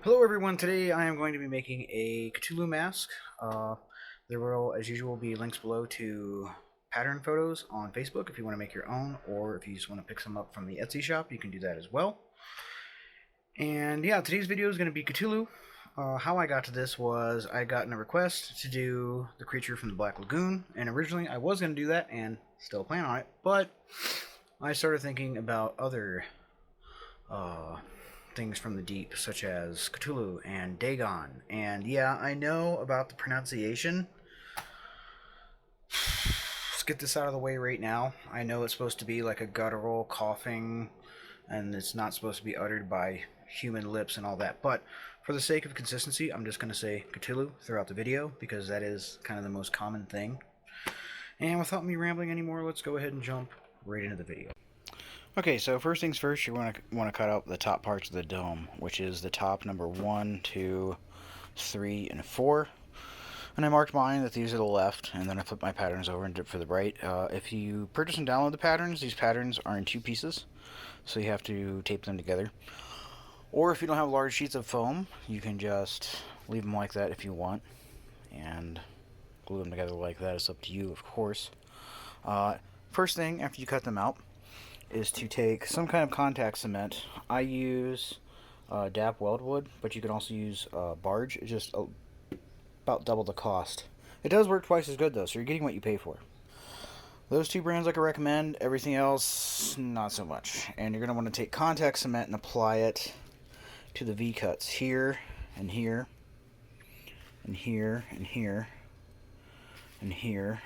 Hello everyone, today I am going to be making a Cthulhu mask. There will, as usual, be links below to pattern photos on Facebook if you want to make your own, or if you just want to pick some up from the Etsy shop, you can do that as well. And yeah, today's video is going to be Cthulhu. How I got to this was I got in a request to do the creature from the Black Lagoon, and originally I was going to do that and still plan on it, but I started thinking about other things from the deep, such as Cthulhu and Dagon. And yeah, I know about the pronunciation. Let's get this out of the way right now. I know it's supposed to be like a guttural coughing, and it's not supposed to be uttered by human lips and all that. But for the sake of consistency, I'm just going to say Cthulhu throughout the video, because that is kind of the most common thing. And without me rambling anymore, let's go ahead and jump right into the video. Okay, so first things first, you want to cut out the top parts of the dome, which is the top number 1, 2, 3, and 4. And I marked mine that these are the left, and then I flipped my patterns over and did it for the right. If you purchase and download the patterns, these patterns are in 2 pieces, so you have to tape them together. Or if you don't have large sheets of foam, you can just leave them like that if you want, and glue them together like that. It's up to you, of course. First thing after you cut them out is to take some kind of contact cement. I use DAP Weldwood, but you can also use Barge. It's just about double the cost. It does work twice as good though, so you're getting what you pay for. Those 2 brands I can recommend. Everything else, not so much. And you're going to want to take contact cement and apply it to the V-cuts here and here and here and here and here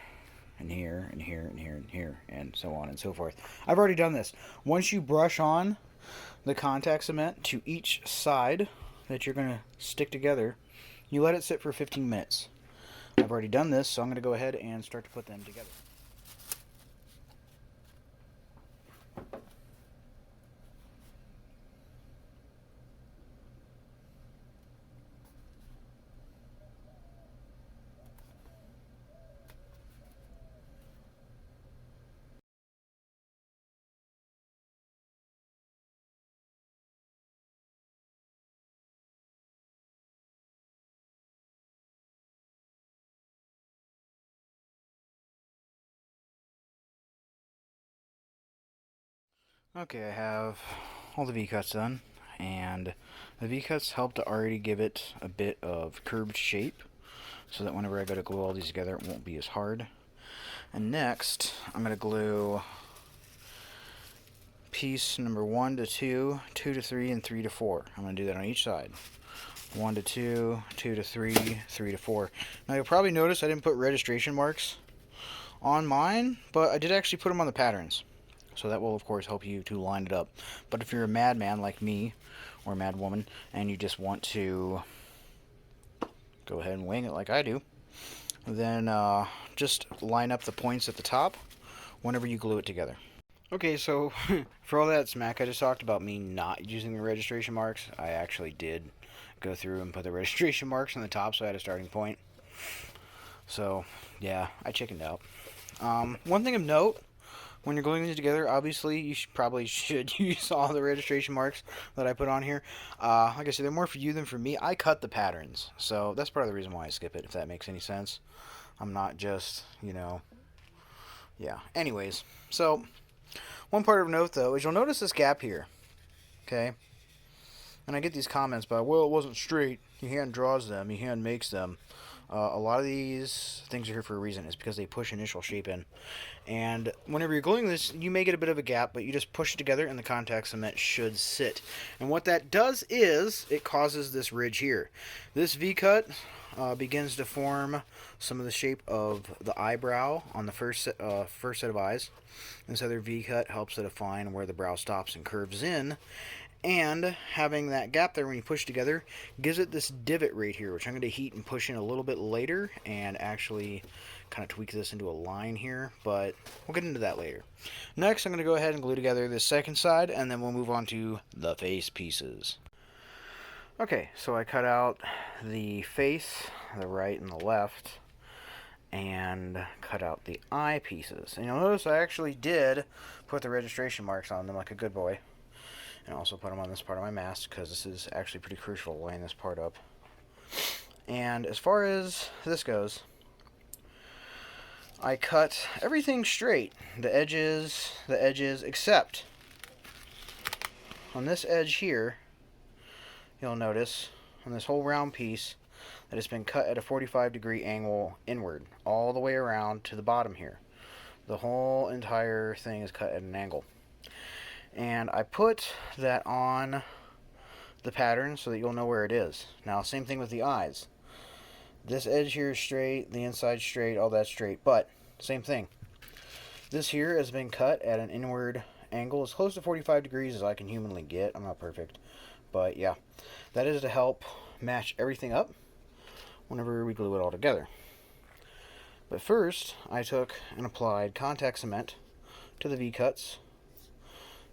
and here and here and here and here and so on and so forth. I've already done this. Once you brush on the contact cement to each side that you're going to stick together, you let it sit for 15 minutes. I've already done this, so I'm going to go ahead and start to put them together. Okay, I have all the V-cuts done, and the V-cuts help to already give it a bit of curved shape, so that whenever I go to glue all these together, it won't be as hard. And next, I'm going to glue piece number 1 to 2, 2 to 3, and 3 to 4. I'm going to do that on each side. 1 to 2, 2 to 3, 3 to 4. Now you'll probably notice I didn't put registration marks on mine, but I did actually put them on the patterns. So that will, of course, help you to line it up. But if you're a madman like me, or a mad woman, and you just want to go ahead and wing it like I do, then just line up the points at the top whenever you glue it together. Okay, so for all that smack I just talked about me not using the registration marks, I actually did go through and put the registration marks on the top so I had a starting point. So, yeah, I chickened out. One thing of note, when you're gluing these together, obviously you probably should use all the registration marks that I put on here. Like I said, they're more for you than for me. I cut the patterns, so that's part of the reason why I skip it, if that makes any sense. I'm not just, yeah. Anyways, so one part of note, though, is you'll notice this gap here, okay? And I get these comments about, well, it wasn't straight. He hand draws them. He hand makes them. A lot of these things are here for a reason. It's because they push initial shape in. And whenever you're gluing this, you may get a bit of a gap, but you just push it together and the contact cement should sit. And what that does is it causes this ridge here. This V-cut begins to form some of the shape of the eyebrow on the first set of eyes. This other V-cut helps to define where the brow stops and curves in. And having that gap there when you push together gives it this divot right here, which I'm going to heat and push in a little bit later and actually kind of tweak this into a line here, but we'll get into that later. Next, I'm going to go ahead and glue together this second side, and then we'll move on to the face pieces. Okay, so I cut out the face, the right and the left, and cut out the eye pieces. And you'll notice I actually did put the registration marks on them like a good boy. and also put them on this part of my mask because this is actually pretty crucial, laying this part up. And as far as this goes, I cut everything straight, the edges, except on this edge here, you'll notice on this whole round piece that it's been cut at a 45-degree angle inward, all the way around to the bottom here. The whole entire thing is cut at an angle. And I put that on the pattern so that you'll know where it is. Now, same thing with the eyes. This edge here is straight, the inside straight, all that's straight, but same thing. This here has been cut at an inward angle as close to 45 degrees as I can humanly get. I'm not perfect, but yeah. That is to help match everything up whenever we glue it all together. But first, I took and applied contact cement to the V-cuts,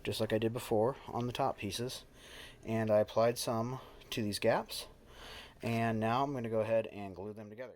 just like I did before on the top pieces, and I applied some to these gaps, and now I'm going to go ahead and glue them together.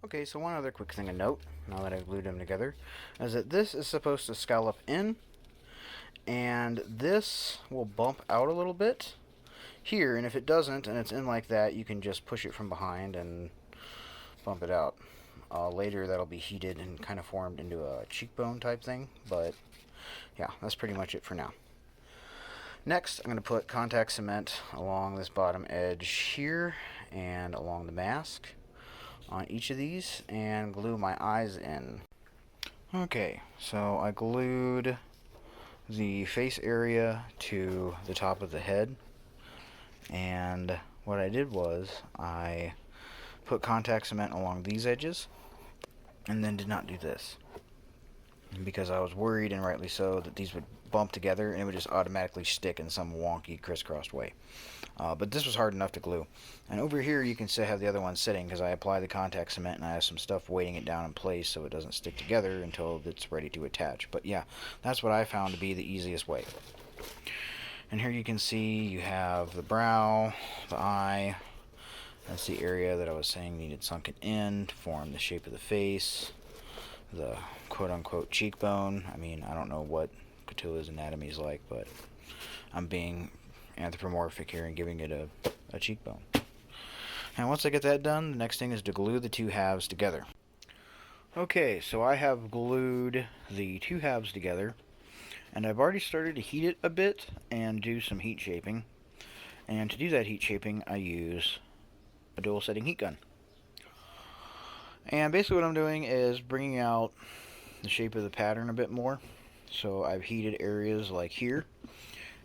Okay, so one other quick thing to note, now that I've glued them together, is that this is supposed to scallop in, and this will bump out a little bit here, and if it doesn't, and it's in like that, you can just push it from behind and bump it out. Later, that'll be heated and kind of formed into a cheekbone type thing, but yeah, that's pretty much it for now. Next, I'm going to put contact cement along this bottom edge here and along the mask on each of these and glue my eyes in. Okay, so I glued the face area to the top of the head, and what I did was I put contact cement along these edges and then did not do this because I was worried, and rightly so, that these would bump together and it would just automatically stick in some wonky crisscrossed way. But this was hard enough to glue. And over here you can see I have the other one sitting because I applied the contact cement and I have some stuff weighting it down in place so it doesn't stick together until it's ready to attach. But yeah, that's what I found to be the easiest way. And here you can see you have the brow, the eye. That's the area that I was saying needed sunken in to form the shape of the face. The quote-unquote cheekbone. I mean, I don't know what Cthulhu's anatomy is like, but I'm being anthropomorphic here and giving it a cheekbone. And once I get that done, the next thing is to glue the two halves together. Okay, so I have glued the two halves together, and I've already started to heat it a bit and do some heat shaping. And to do that heat shaping, I use a dual setting heat gun. And basically what I'm doing is bringing out the shape of the pattern a bit more. So I've heated areas like here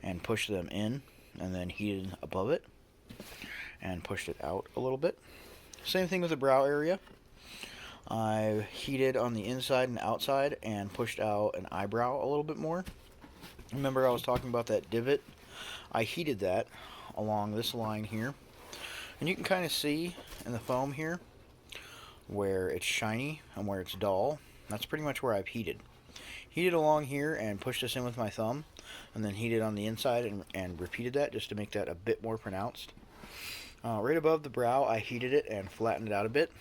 and pushed them in, and then heated above it and pushed it out a little bit. Same thing with the brow area. I've heated on the inside and outside and pushed out an eyebrow a little bit more. Remember I was talking about that divot? I heated that along this line here. And you can kind of see in the foam here where it's shiny and where it's dull. That's pretty much where I've heated. Heated along here and pushed this in with my thumb, and then heated on the inside and repeated that just to make that a bit more pronounced. Right above the brow, I heated it and flattened it out a bit.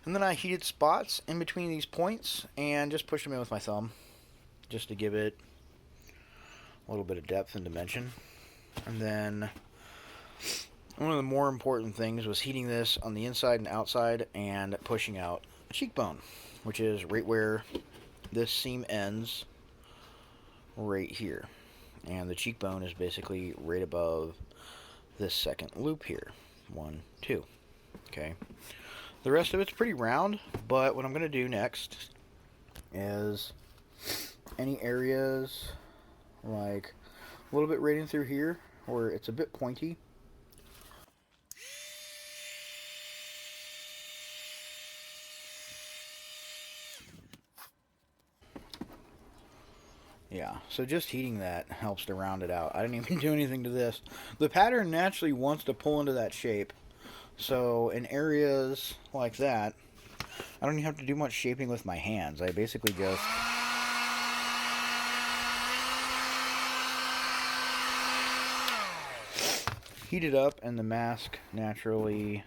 And then I heated spots in between these points and just pushed them in with my thumb just to give it a little bit of depth and dimension. And then one of the more important things was heating this on the inside and outside and pushing out a cheekbone, which is right where this seam ends, right here. And the cheekbone is basically right above this second loop here. 1, 2. Okay. The rest of it's pretty round, but what I'm going to do next is any areas like a little bit right in through here where it's a bit pointy. Yeah, so just heating that helps to round it out. I didn't even do anything to this. The pattern naturally wants to pull into that shape. So in areas like that, I don't even have to do much shaping with my hands. I basically just heat it up, and the mask naturally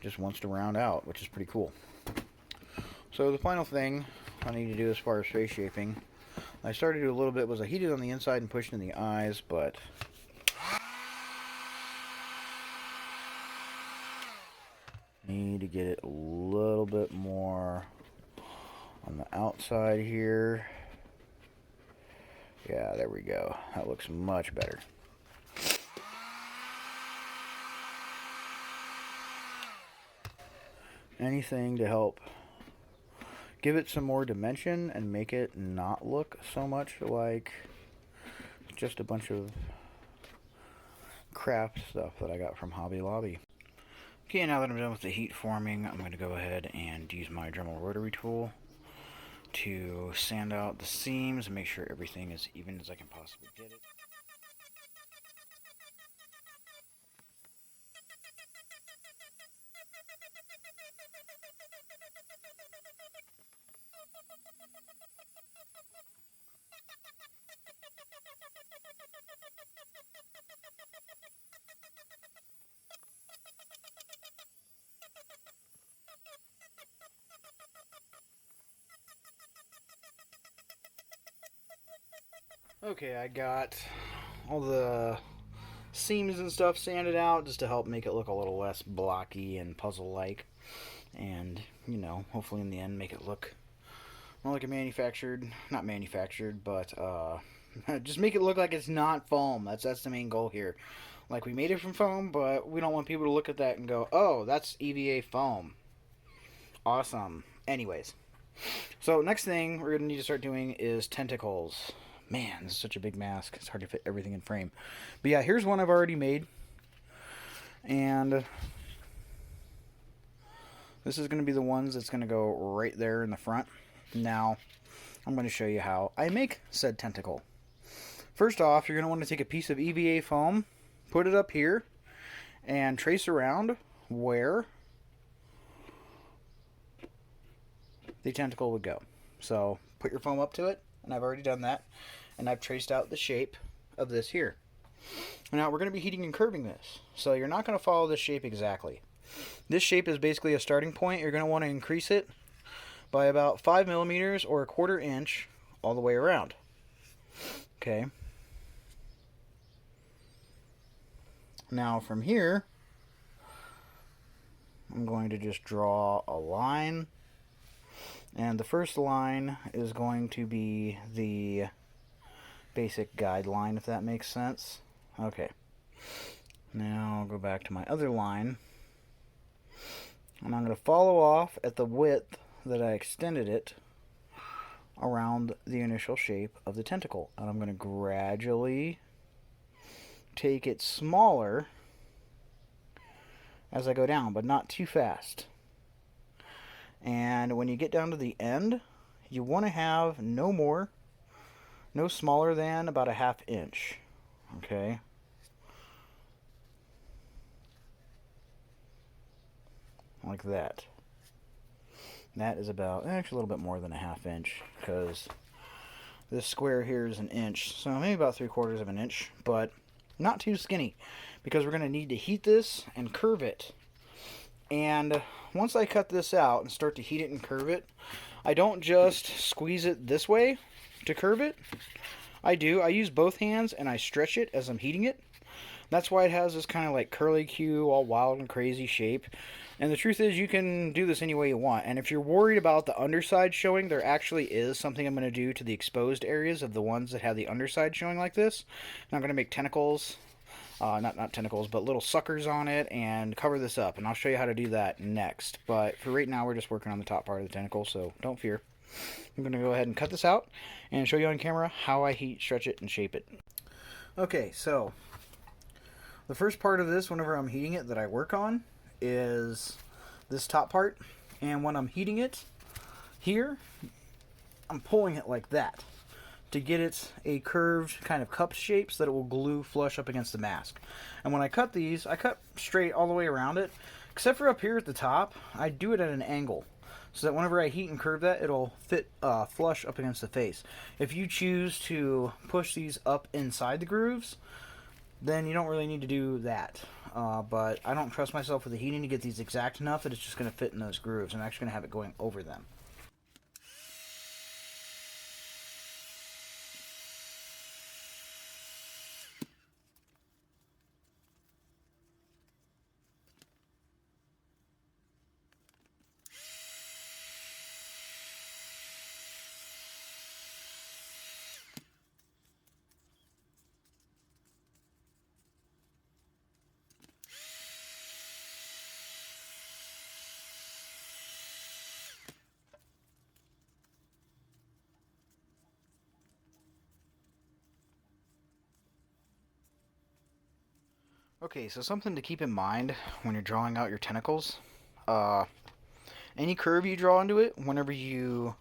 just wants to round out, which is pretty cool. So the final thing I need to do as far as face shaping, I started to do a little bit, was I heated on the inside and pushed in the eyes, but need to get it a little bit more on the outside here. Yeah, there we go. That looks much better. Anything to help give it some more dimension and make it not look so much like just a bunch of craft stuff that I got from Hobby Lobby. Okay, now that I'm done with the heat forming, I'm going to go ahead and use my dremel rotary tool to sand out the seams and make sure everything is even as I can possibly get it. Okay, I got all the seams and stuff sanded out just to help make it look a little less blocky and puzzle-like. And, you know, hopefully in the end make it look more like a not manufactured, but just make it look like it's not foam. That's the main goal here. Like, we made it from foam, but we don't want people to look at that and go, oh, that's EVA foam. Awesome. Anyways, so next thing we're going to need to start doing is tentacles. Man, this is such a big mask. It's hard to fit everything in frame. But yeah, here's one I've already made. And this is going to be the ones that's going to go right there in the front. Now, I'm going to show you how I make said tentacle. First off, you're going to want to take a piece of EVA foam, put it up here, and trace around where the tentacle would go. So, put your foam up to it, and I've already done that. And I've traced out the shape of this here. Now we're going to be heating and curving this. So you're not going to follow this shape exactly. This shape is basically a starting point. You're going to want to increase it by about 5 millimeters or 1/4 inch all the way around. Okay. Now from here, I'm going to just draw a line. And the first line is going to be the basic guideline, if that makes sense. Okay. Now I'll go back to my other line. And I'm going to follow off at the width that I extended it around the initial shape of the tentacle. And I'm going to gradually take it smaller as I go down, but not too fast. And when you get down to the end, you want to have no smaller than about a 1/2 inch. Okay. Like that. That is about, actually a little bit more than a 1/2 inch, because this square here is 1 inch, so maybe about 3/4 of an inch, but not too skinny, because we're going to need to heat this and curve it. And once I cut this out and start to heat it and curve it, I don't just squeeze it this way to curve it. I use both hands and I stretch it as I'm heating it. That's why it has this kind of like curly Q, all wild and crazy shape. And the truth is, you can do this any way you want. And if you're worried about the underside showing, there actually is something I'm going to do to the exposed areas of the ones that have the underside showing like this. And I'm going to make tentacles, not tentacles, but little suckers on it and cover this up. And I'll show you how to do that next. But for right now, we're just working on the top part of the tentacle, so don't fear. I'm going to go ahead and cut this out and show you on camera how I heat, stretch it, and shape it. Okay, so the first part of this, whenever I'm heating it, that I work on is this top part. And when I'm heating it here, I'm pulling it like that to get it a curved kind of cup shape so that it will glue flush up against the mask. And when I cut these, I cut straight all the way around it, except for up here at the top. I do it at an angle so that whenever I heat and curve that, it'll fit flush up against the face. If you choose to push these up inside the grooves, then you don't really need to do that. But I don't trust myself with the heating to get these exact enough that it's just going to fit in those grooves. I'm actually going to have it going over them. Okay, so something to keep in mind when you're drawing out your tentacles. Any curve you draw into it, whenever you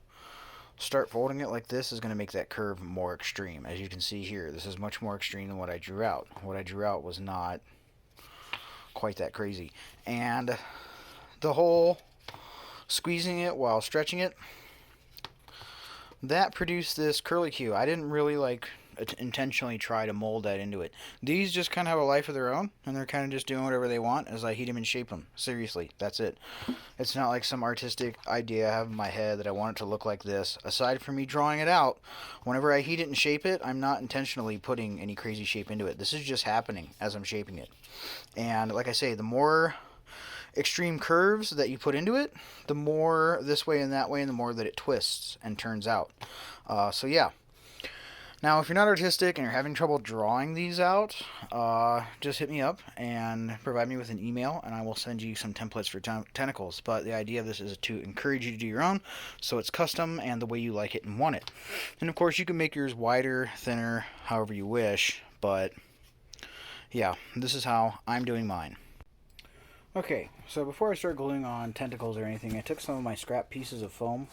start folding it like this, is going to make that curve more extreme. As you can see here, this is much more extreme than what I drew out. What I drew out was not quite that crazy. And the whole squeezing it while stretching it, that produced this curly Q. I didn't really intentionally try to mold that into it. These just kind of have a life of their own, and they're kind of just doing whatever they want as I heat them and shape them. Seriously, that's it. It's not like some artistic idea I have in my head that I want it to look like this. Aside from me drawing it out, whenever I heat it and shape it, I'm not intentionally putting any crazy shape into it. This is just happening as I'm shaping it. And like I say, the more extreme curves that you put into it, the more this way and that way, and the more that it twists and turns out. So yeah. Now, if you're not artistic and you're having trouble drawing these out, just hit me up and provide me with an email, and I will send you some templates for tentacles. But the idea of this is to encourage you to do your own, so it's custom and the way you like it and want it. And of course, you can make yours wider, thinner, however you wish, but yeah, this is how I'm doing mine. Okay, so before I start gluing on tentacles or anything, I took some of my scrap pieces of foam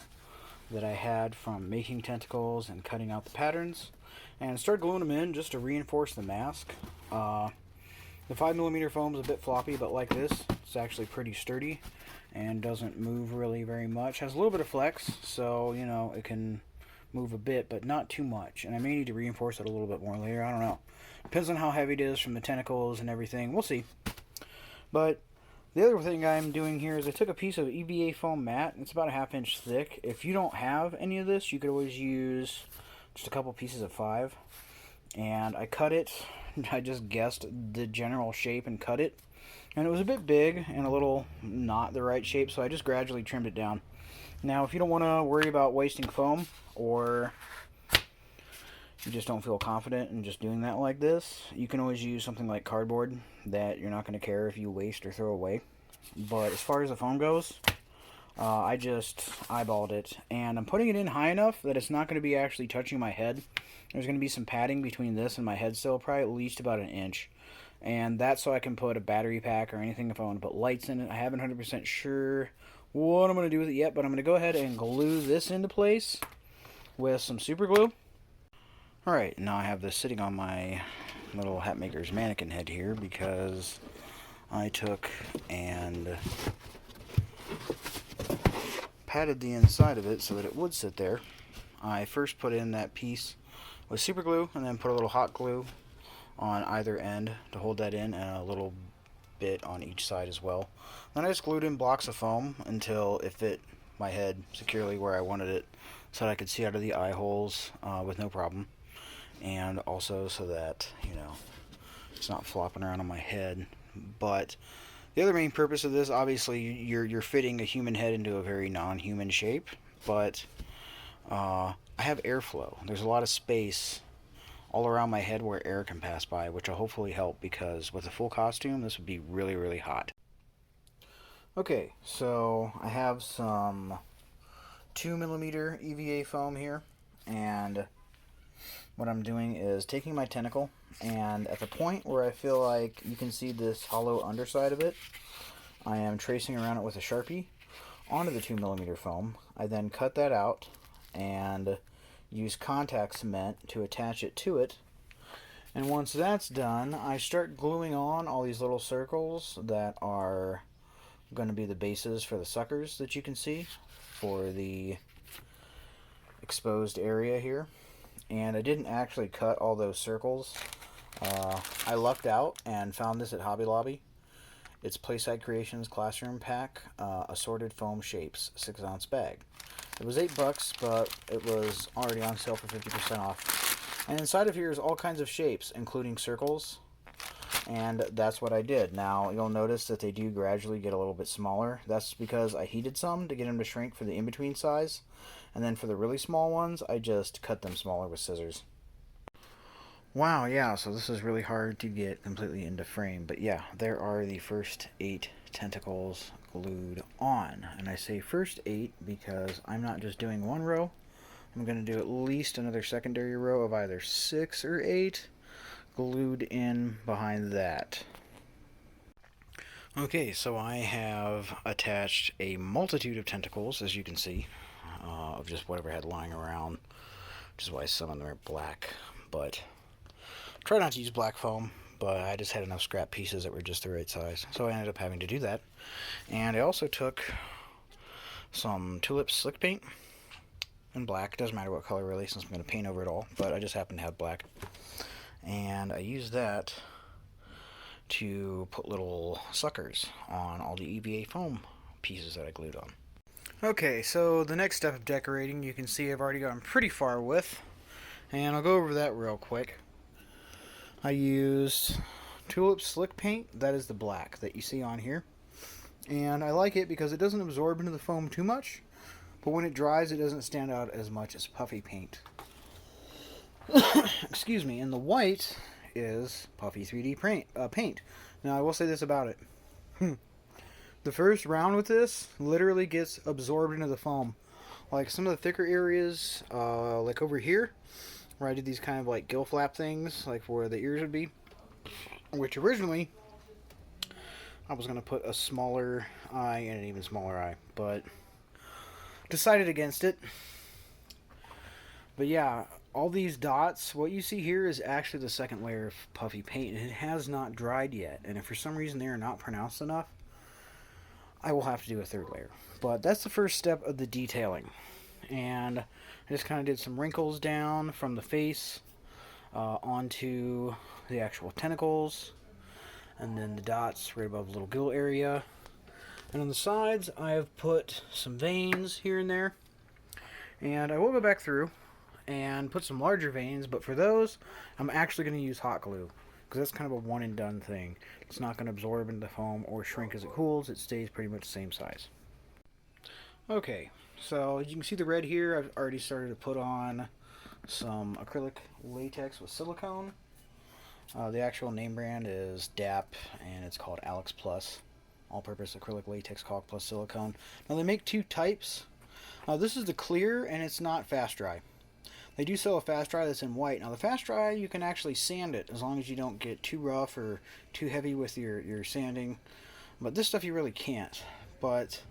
that I had from making tentacles and cutting out the patterns, and started gluing them in just to reinforce the mask. The 5mm foam is a bit floppy, but like this, it's actually pretty sturdy and doesn't move really very much. Has a little bit of flex, so you know it can move a bit, but not too much. And I may need to reinforce it a little bit more later. I don't know. Depends on how heavy it is from the tentacles and everything. We'll see. But the other thing I'm doing here is I took a piece of EVA foam mat. It's about a 1/2 inch thick. If you don't have any of this, you could always use just a couple pieces of 5. And I cut it. I just guessed the general shape and cut it. And it was a bit big and a little not the right shape, so I just gradually trimmed it down. Now, if you don't want to worry about wasting foam, or you just don't feel confident in just doing that like this, you can always use something like cardboard that you're not going to care if you waste or throw away. But as far as the foam goes, I just eyeballed it, and I'm putting it in high enough that it's not going to be actually touching my head. There's going to be some padding between this and my head still, probably at least about 1 inch. And that's so I can put a battery pack or anything if I want to put lights in it. I haven't 100% sure what I'm going to do with it yet, but I'm going to go ahead and glue this into place with some super glue. Alright, now I have this sitting on my little hat maker's mannequin head here because I took and patted the inside of it so that it would sit there. I first put in that piece with super glue and then put a little hot glue on either end to hold that in, and a little bit on each side as well. Then I just glued in blocks of foam until it fit my head securely where I wanted it, so that I could see out of the eye holes with no problem. And also so that, you know, it's not flopping around on my head. But the other main purpose of this, obviously, you're fitting a human head into a very non-human shape, but I have airflow. There's a lot of space all around my head where air can pass by, which will hopefully help, because with a full costume, this would be really, really hot. Okay, so I have some 2mm EVA foam here, and what I'm doing is taking my tentacle, and at the point where I feel like you can see this hollow underside of it, I am tracing around it with a sharpie onto the 2mm foam. I then cut that out and use contact cement to attach it to it. And once that's done, I start gluing on all these little circles that are going to be the bases for the suckers that you can see for the exposed area here. And I didn't actually cut all those circles. I lucked out and found this at Hobby Lobby. It's Playside Creations Classroom Pack, Assorted Foam Shapes, 6-ounce bag. It was $8, but it was already on sale for 50% off. And inside of here is all kinds of shapes, including circles. And that's what I did. Now, you'll notice that they do gradually get a little bit smaller. That's because I heated some to get them to shrink for the in-between size. And then for the really small ones, I just cut them smaller with scissors. Wow, yeah, so this is really hard to get completely into frame. But yeah, there are the first 8 tentacles glued on. And I say first 8 because I'm not just doing one row. I'm going to do at least another secondary row of either 6 or 8 glued in behind that. Okay, so I have attached a multitude of tentacles, as you can see, of just whatever I had lying around, which is why some of them are black. But try not to use black foam, but I just had enough scrap pieces that were just the right size, so I ended up having to do that. And I also took some tulip slick paint in black. Doesn't matter what color really, since I'm going to paint over it all, but I just happen to have black. And I used that to put little suckers on all the EVA foam pieces that I glued on. Okay, so the next step of decorating, you can see I've already gotten pretty far with, and I'll go over that real quick. I used tulip slick paint, that is the black that you see on here, and I like it because it doesn't absorb into the foam too much, but when it dries it doesn't stand out as much as puffy paint. Excuse me. And the white is puffy 3D paint. Now I will say this about it. The first round with this literally gets absorbed into the foam. Like some of the thicker areas, like over here, where I did these kind of like gill flap things, like where the ears would be, which originally I was going to put a smaller eye and an even smaller eye, but decided against it. But yeah, all these dots, what you see here is actually the second layer of puffy paint, and it has not dried yet. And if for some reason they are not pronounced enough, I will have to do a third layer. But that's the first step of the detailing. And I just kind of did some wrinkles down from the face onto the actual tentacles, and then the dots right above the little gill area. And on the sides, I have put some veins here and there. And I will go back through and put some larger veins, but for those, I'm actually going to use hot glue, because that's kind of a one and done thing. It's not going to absorb into the foam or shrink as it cools. It stays pretty much the same size. Okay, so as you can see the red here, I've already started to put on some acrylic latex with silicone. The actual name brand is DAP, and it's called Alex Plus, all-purpose acrylic latex caulk plus silicone. Now they make 2 types. This is the clear, and it's not fast dry. They do sell a fast dry that's in white. Now the fast dry, you can actually sand it as long as you don't get too rough or too heavy with your sanding. But this stuff you really can't. But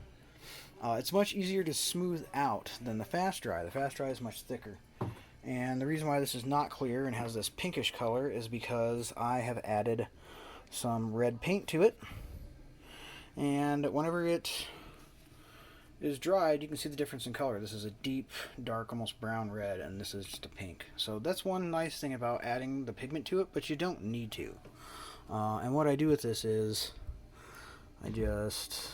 it's much easier to smooth out than the fast dry. The fast dry is much thicker. And the reason why this is not clear and has this pinkish color is because I have added some red paint to it. And whenever it is dried, you can see the difference in color. This is a deep, dark, almost brown red, and this is just a pink. So that's one nice thing about adding the pigment to it, but you don't need to. And what I do with this is I just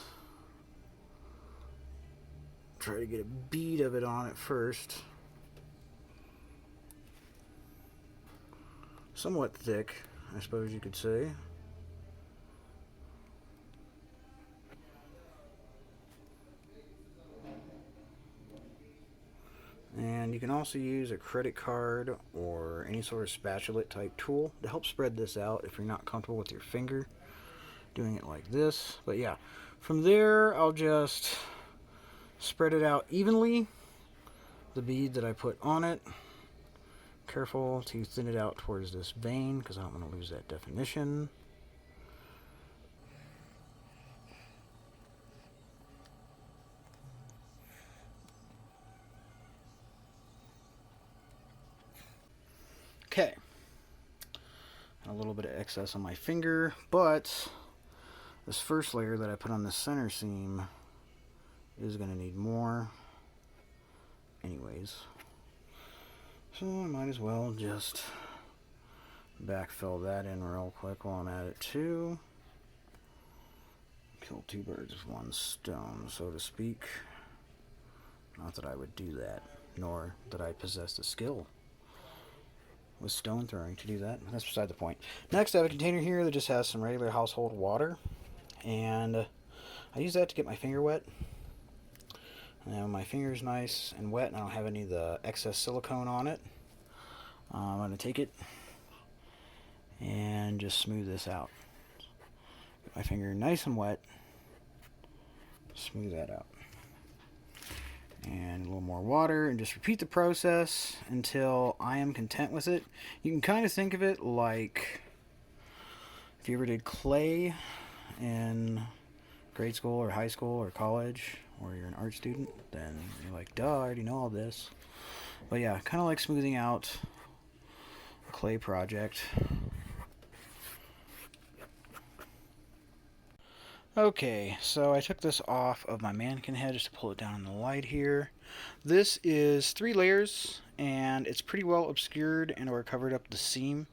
try to get a bead of it on it first. Somewhat thick, I suppose you could say. And you can also use a credit card or any sort of spatula type tool to help spread this out if you're not comfortable with your finger doing it like this. But yeah, from there I'll just spread it out evenly, the bead that I put on it. Careful to thin it out towards this vein because I don't want to lose that definition. Okay. A little bit of excess on my finger, but this first layer that I put on the center seam is going to need more anyways. So I might as well just backfill that in real quick while I'm at it too. Kill two birds with one stone, so to speak. Not that I would do that, nor that I possess the skill with stone throwing to do that. That's beside the point. Next, I have a container here that just has some regular household water, and I use that to get my finger wet. Now my finger's nice and wet, and I don't have any of the excess silicone on it. I'm going to take it and just smooth this out. Get my finger nice and wet. Smooth that out. And a little more water, and just repeat the process until I am content with it. You can kind of think of it like if you ever did clay in grade school or high school or college, or you're an art student, then you're like, duh, I already know all this. But yeah, kind of like smoothing out a clay project. Okay, so I took this off of my mannequin head just to pull it down in the light here. This is 3 layers, and it's pretty well obscured and or covered up the seam,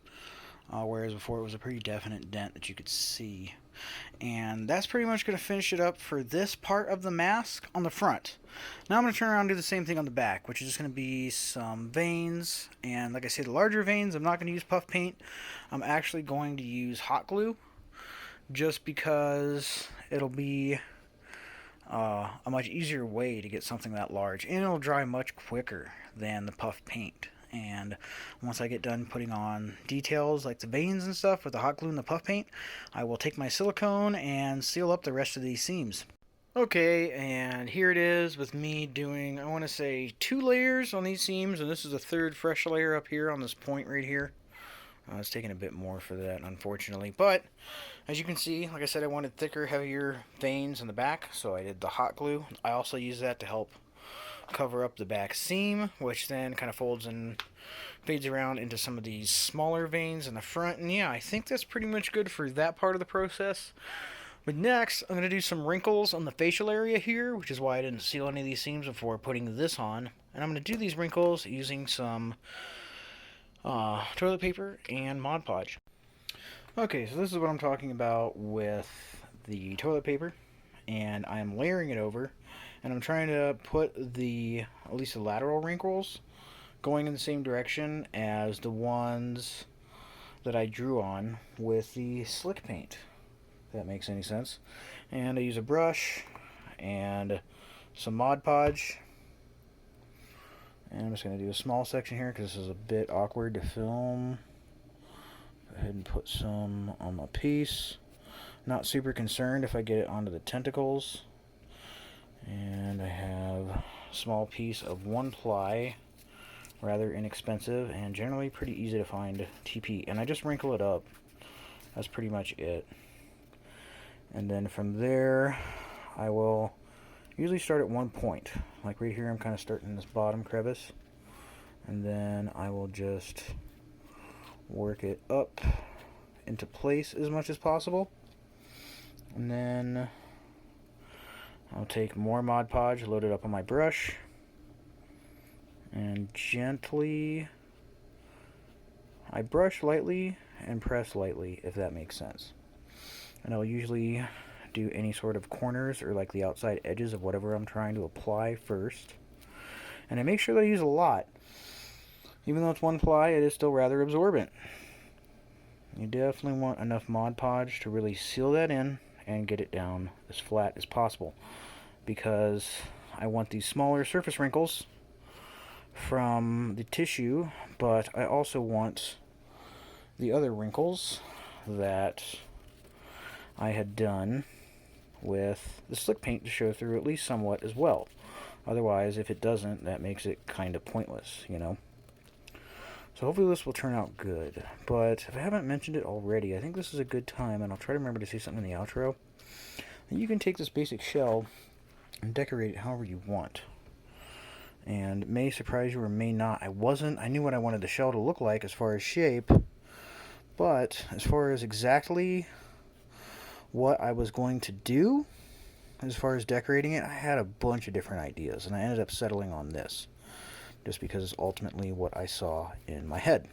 whereas before it was a pretty definite dent that you could see. And that's pretty much going to finish it up for this part of the mask on the front. Now I'm going to turn around and do the same thing on the back, which is just going to be some veins. And like I said, the larger veins, I'm not going to use puff paint. I'm actually going to use hot glue, just because it'll be a much easier way to get something that large, and it'll dry much quicker than the puff paint. And once I get done putting on details like the veins and stuff with the hot glue and the puff paint, I will take my silicone and seal up the rest of these seams. Okay, and here it is with me doing, I want to say 2 layers on these seams, and this is a 3rd fresh layer up here on this point right here. It's taking a bit more for that, unfortunately, but as you can see, like I said, I wanted thicker, heavier veins in the back, so I did the hot glue. I also use that to help cover up the back seam, which then kind of folds and fades around into some of these smaller veins in the front. And yeah, I think that's pretty much good for that part of the process. But next, I'm going to do some wrinkles on the facial area here, which is why I didn't seal any of these seams before putting this on. And I'm going to do these wrinkles using some toilet paper and Mod Podge. Okay, so this is what I'm talking about with the toilet paper, and I'm layering it over, and I'm trying to put at least the lateral wrinkles going in the same direction as the ones that I drew on with the slick paint, if that makes any sense. And I use a brush and some Mod Podge. And I'm just going to do a small section here because this is a bit awkward to film. Go ahead and put some on my piece. Not super concerned if I get it onto the tentacles. And I have a small piece of 1-ply, rather inexpensive and generally pretty easy to find TP. And I just wrinkle it up. That's pretty much it. And then from there, I will usually start at one point. Like right here, I'm kind of starting this bottom crevice. And then I will just work it up into place as much as possible. And then I'll take more Mod Podge, load it up on my brush, and gently, I brush lightly and press lightly, if that makes sense. And I'll usually do any sort of corners or like the outside edges of whatever I'm trying to apply first. And I make sure that I use a lot. Even though it's 1-ply, it is still rather absorbent. You definitely want enough Mod Podge to really seal that in and get it down as flat as possible, because I want these smaller surface wrinkles from the tissue, but I also want the other wrinkles that I had done with the slick paint to show through at least somewhat as well. Otherwise, if it doesn't, that makes it kind of pointless, you know. So hopefully this will turn out good. But if I haven't mentioned it already, I think this is a good time, and I'll try to remember to say something in the outro. And you can take this basic shell and decorate it however you want. and it may surprise you or may not. I knew what I wanted the shell to look like as far as shape, but as far as exactly what I was going to do as far as decorating it, I had a bunch of different ideas, and I ended up settling on this just because it's ultimately what I saw in my head.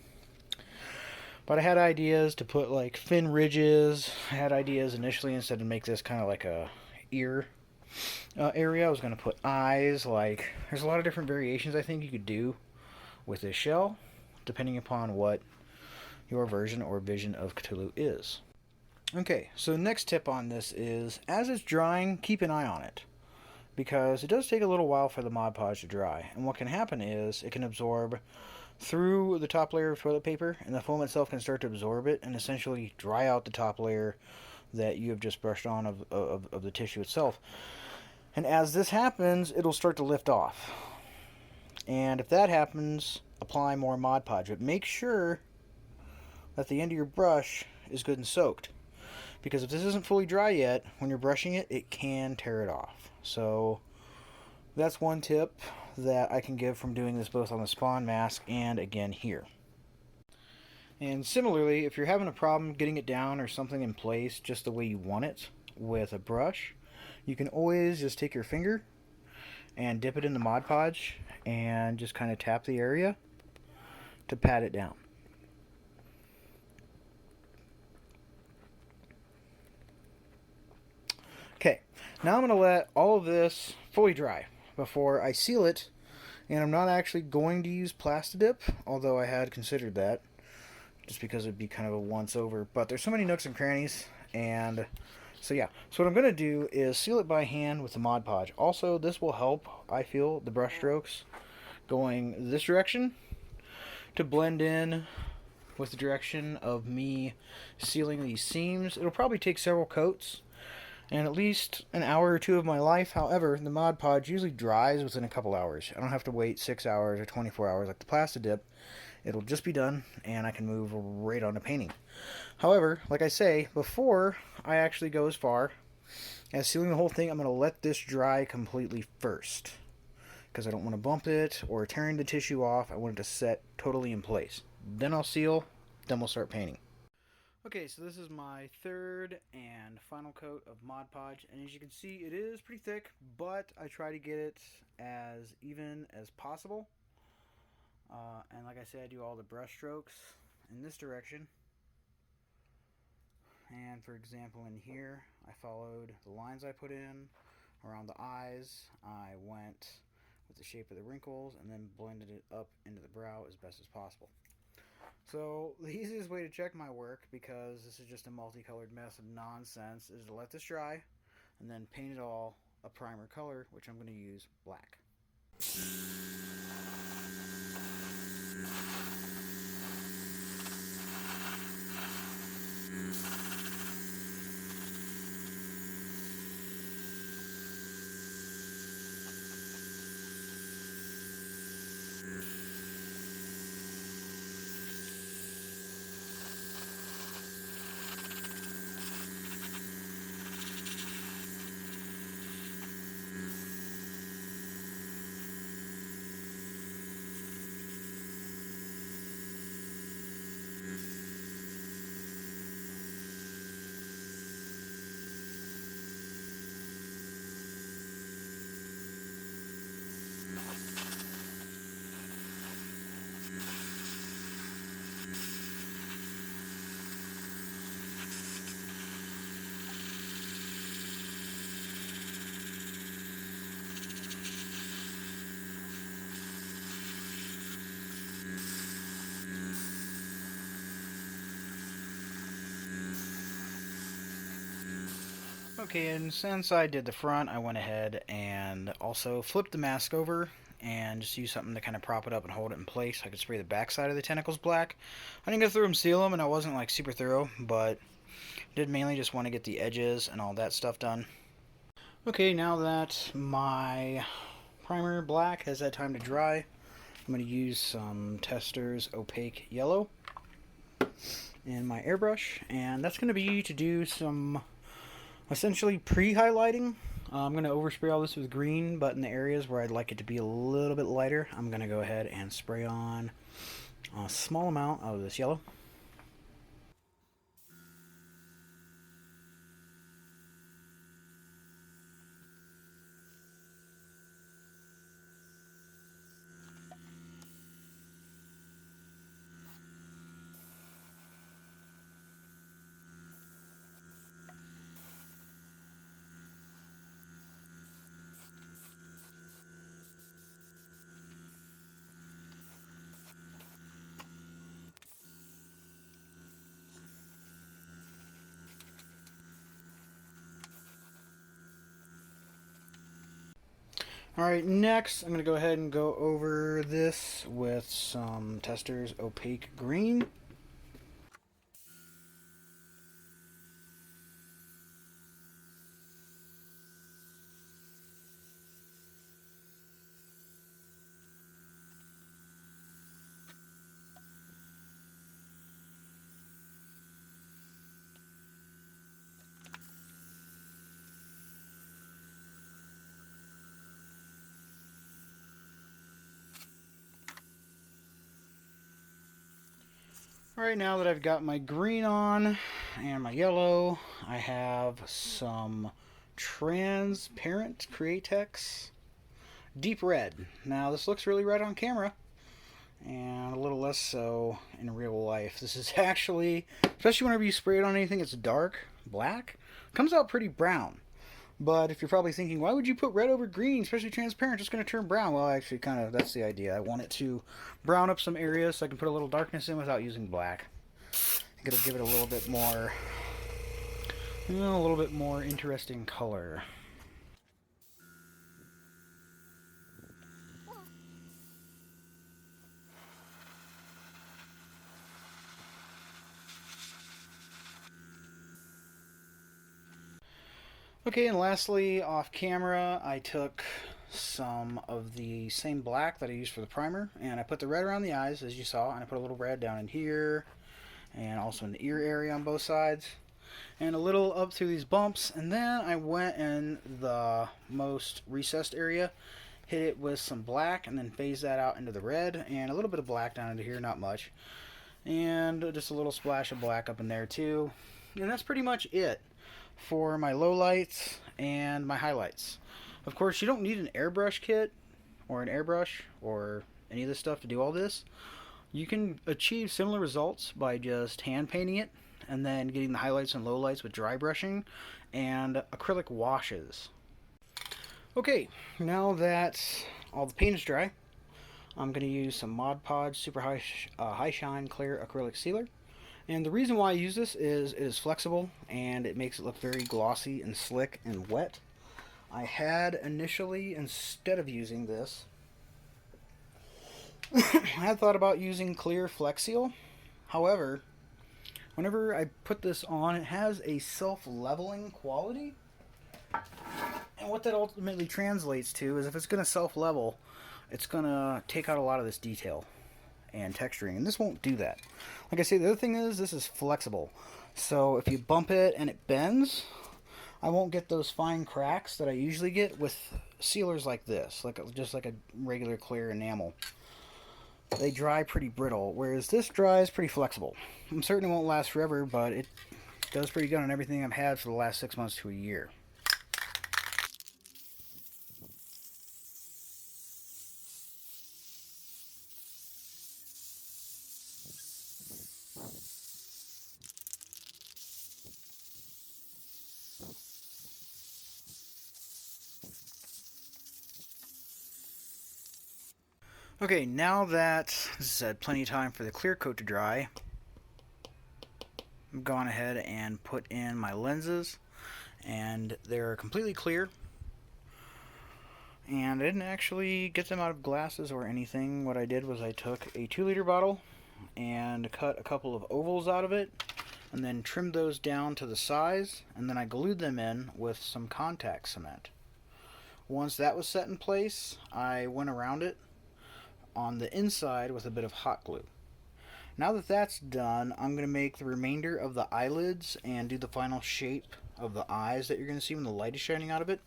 But I had ideas to put like fin ridges. I had ideas initially, instead of make this kind of like a ear area, I was going to put eyes. Like, there's a lot of different variations I think you could do with this shell, depending upon what your version or vision of Cthulhu is. Okay, so the next tip on this is, as it's drying, keep an eye on it, because it does take a little while for the Mod Podge to dry, and what can happen is it can absorb through the top layer of toilet paper, and the foam itself can start to absorb it and essentially dry out the top layer that you have just brushed on of the tissue itself. And as this happens, it'll start to lift off. And if that happens, apply more Mod Podge, but make sure that the end of your brush is good and soaked, because if this isn't fully dry yet, when you're brushing it, it can tear it off. So that's one tip that I can give from doing this both on the Spawn mask and again here. And similarly, if you're having a problem getting it down or something in place just the way you want it with a brush, you can always just take your finger and dip it in the Mod Podge and just kind of tap the area to pat it down. Okay, now I'm going to let all of this fully dry before I seal it, and I'm not actually going to use Plastidip, although I had considered that, just because it'd be kind of a once-over, but there's so many nooks and crannies, and so yeah. So what I'm going to do is seal it by hand with the Mod Podge. Also, this will help, I feel, the brush strokes going this direction to blend in with the direction of me sealing these seams. It'll probably take several coats and at least an hour or two of my life. However, the Mod Podge usually dries within a couple hours. I don't have to wait 6 hours or 24 hours like the Plastidip. It'll just be done, and I can move right on to painting. However, like I say, before I actually go as far as sealing the whole thing, I'm going to let this dry completely first, because I don't want to bump it or tearing the tissue off. I want it to set totally in place. Then I'll seal, then we'll start painting. Okay, so this is my third and final coat of Mod Podge, and as you can see, it is pretty thick, but I try to get it as even as possible. And like I said, I do all the brush strokes in this direction. And for example, in here, I followed the lines I put in around the eyes. I went with the shape of the wrinkles and then blended it up into the brow as best as possible. So the easiest way to check my work, because this is just a multicolored mess of nonsense, is to let this dry and then paint it all a primer color, which I'm going to use black. Okay, and since I did the front, I went ahead and also flipped the mask over and just used something to kind of prop it up and hold it in place. I could spray the back side of the tentacles black. I didn't go through and seal them, and I wasn't like super thorough, but did mainly just want to get the edges and all that stuff done. Okay, now that my primer black has had time to dry, I'm going to use some Tester's Opaque Yellow in my airbrush, and that's going to be to do some essentially pre-highlighting I'm going to overspray all this with green, but in the areas where I'd like it to be a little bit lighter, I'm going to go ahead and spray on a small amount of this yellow. Alright, next I'm going to go ahead and go over this with some Testors Opaque Green. Alright, now that I've got my green on and my yellow, I have some transparent Createx deep red. Now this looks really red on camera and a little less so in real life. This is actually, especially whenever you spray it on anything that's dark, black, comes out pretty brown. But if you're probably thinking, why would you put red over green, especially transparent, it's going to turn brown? Well, actually, kind of, that's the idea. I want it to brown up some areas so I can put a little darkness in without using black. I think it'll give it a little bit more interesting color. Okay, and lastly, off camera, I took some of the same black that I used for the primer, and I put the red around the eyes, as you saw, and I put a little red down in here, and also in the ear area on both sides, and a little up through these bumps, and then I went in the most recessed area, hit it with some black, and then phase that out into the red, and a little bit of black down into here, not much, and just a little splash of black up in there too, and that's pretty much it for my lowlights and my highlights. Of course, you don't need an airbrush kit or an airbrush or any of this stuff to do all this. You can achieve similar results by just hand painting it and then getting the highlights and lowlights with dry brushing and acrylic washes. Okay, now that all the paint is dry, I'm going to use some Mod Podge Super High Shine Clear Acrylic Sealer. And the reason why I use this is it is flexible and it makes it look very glossy and slick and wet. I had initially, instead of using this, I had thought about using clear Flex Seal. However, whenever I put this on, it has a self-leveling quality. And what that ultimately translates to is if it's going to self-level, it's going to take out a lot of this detail and texturing, and this won't do that. Like I say, the other thing is this is flexible, so if you bump it and it bends, I won't get those fine cracks that I usually get with sealers like this, just like a regular clear enamel. They dry pretty brittle, whereas this dries pretty flexible. I'm certain it won't last forever, but it does pretty good on everything I've had for the last 6 months to a year. Okay, now that this has had plenty of time for the clear coat to dry, I've gone ahead and put in my lenses, and they're completely clear. And I didn't actually get them out of glasses or anything. What I did was I took a 2-liter bottle and cut a couple of ovals out of it, and then trimmed those down to the size, and then I glued them in with some contact cement. Once that was set in place, I went around it on the inside with a bit of hot glue. Now that that's done, I'm going to make the remainder of the eyelids and do the final shape of the eyes that you're going to see when the light is shining out of it.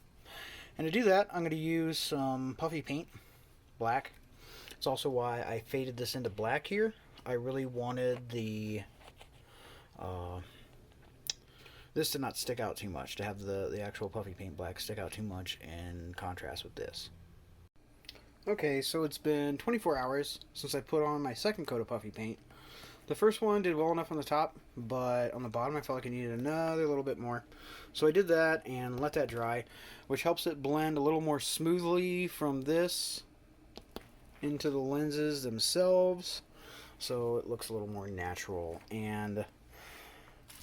And to do that, I'm going to use some puffy paint, black. It's also why I faded this into black here. I really wanted this to not stick out too much, to have the actual puffy paint black stick out too much in contrast with this. Okay, so it's been 24 hours since I put on my second coat of puffy paint. The first one did well enough on the top, but on the bottom I felt like I needed another little bit more. So I did that and let that dry, which helps it blend a little more smoothly from this into the lenses themselves, so it looks a little more natural. And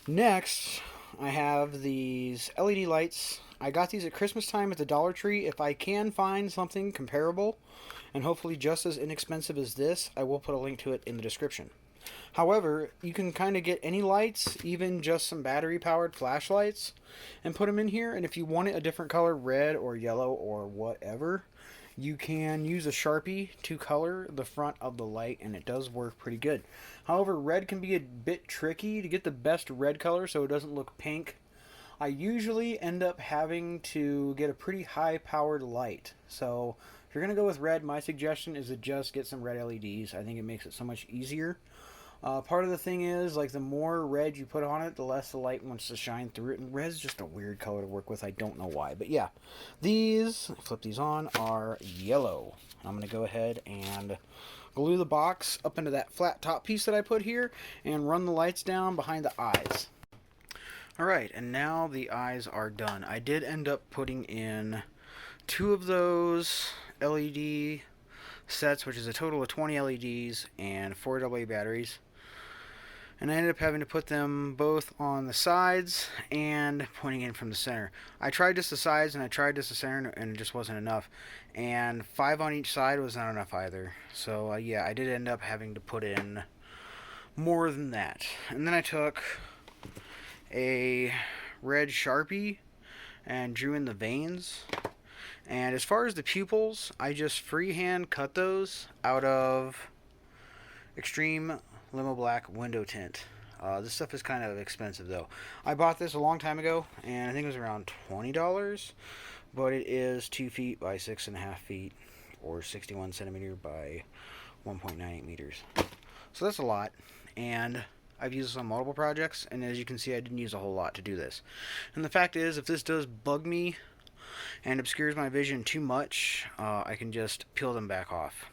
next, I have these LED lights. I got these at Christmas time at the Dollar Tree. If I can find something comparable and hopefully just as inexpensive as this, I will put a link to it in the description. However, you can kind of get any lights, even just some battery-powered flashlights, and put them in here. And if you want it a different color, red or yellow or whatever, you can use a Sharpie to color the front of the light, and it does work pretty good. However, red can be a bit tricky to get the best red color so it doesn't look pink. I usually end up having to get a pretty high-powered light. So if you're going to go with red, my suggestion is to just get some red LEDs. I think it makes it so much easier. Part of the thing is, like, the more red you put on it, the less the light wants to shine through it. And red is just a weird color to work with. I don't know why. But yeah, these, flip these on, are yellow. I'm going to go ahead and glue the box up into that flat top piece that I put here and run the lights down behind the eyes. Alright, and now the eyes are done. I did end up putting in 2 of those LED sets, which is a total of 20 LEDs and 4 AA batteries. And I ended up having to put them both on the sides and pointing in from the center. I tried just the sides and I tried just the center, and it just wasn't enough. And 5 on each side was not enough either. So yeah, I did end up having to put in more than that. And then I took a red Sharpie and drew in the veins. And as far as the pupils, I just freehand cut those out of Extreme Limo Black window tint. This stuff is kind of expensive though. I bought this a long time ago, and I think it was around $20, but it is 2 feet by 6.5 feet, or 61 centimeter by 1.98 meters. So that's a lot, and I've used this on multiple projects, and as you can see, I didn't use a whole lot to do this. And the fact is, if this does bug me and obscures my vision too much, I can just peel them back off.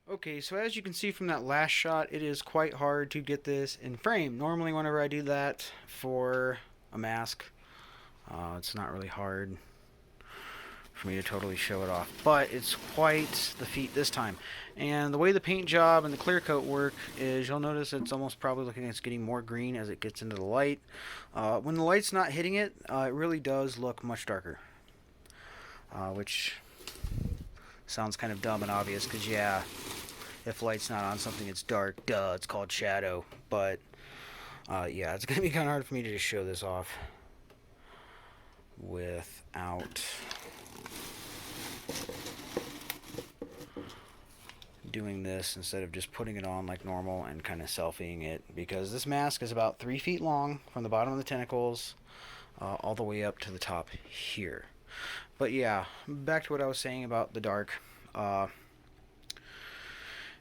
Okay, so as you can see from that last shot, it is quite hard to get this in frame. Normally whenever I do that for a mask, it's not really hard for me to totally show it off, but it's quite the feat this time. And the way the paint job and the clear coat work is, you'll notice it's almost probably looking like it's getting more green as it gets into the light. When the light's not hitting it, it really does look much darker, which sounds kind of dumb and obvious, because yeah, if light's not on something, it's dark. Duh, it's called shadow. But yeah, it's going to be kind of hard for me to just show this off without doing this instead of just putting it on like normal and kind of selfieing it, because this mask is about 3 feet long from the bottom of the tentacles all the way up to the top here. But yeah, back to what I was saying about the dark.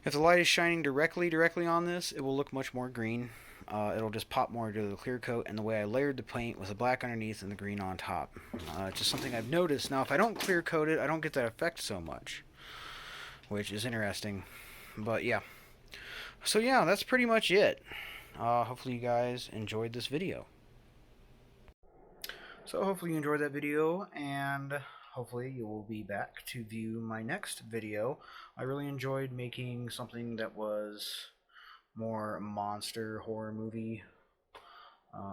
If the light is shining directly on this, it will look much more green. It'll just pop more to the clear coat, and the way I layered the paint with the black underneath and the green on top. It's just something I've noticed. Now, if I don't clear coat it, I don't get that effect so much, which is interesting. But yeah. So yeah, that's pretty much it. Hopefully you guys enjoyed this video. So hopefully you enjoyed that video, and hopefully you will be back to view my next video. I really enjoyed making something that was more monster horror movie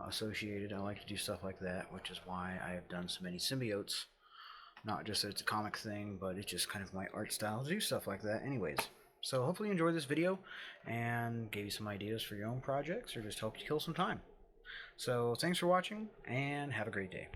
associated. I like to do stuff like that, which is why I have done so many symbiotes. Not just that it's a comic thing, but it's just kind of my art style to do stuff like that anyways. So hopefully you enjoyed this video and gave you some ideas for your own projects, or just helped you kill some time. So thanks for watching, and have a great day.